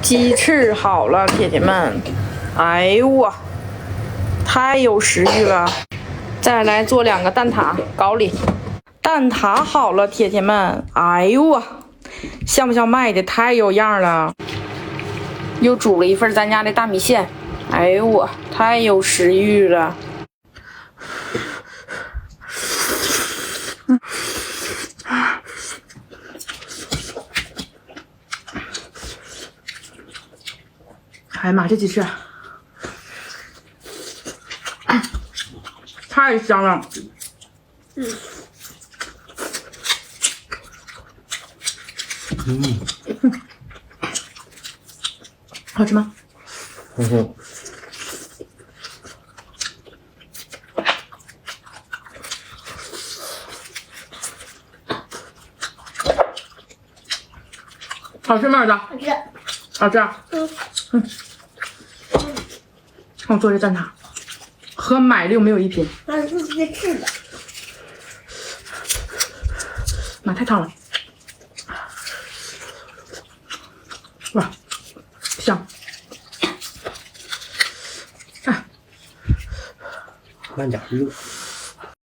鸡翅好了，铁铁们，哎呦我，太有食欲了！再来做2个蛋挞高丽，蛋挞好了，铁铁们，哎呦我，像不像卖的？太有样了！又煮了一份咱家的大米线，哎呦我，太有食欲了！哎呀妈，这鸡翅太香了！好吃吗？好吃吗，儿子？好吃。好吃。我做这蛋挞，和买的有没有一拼？那是自己吃的。妈，太烫了！哇，香！慢点热。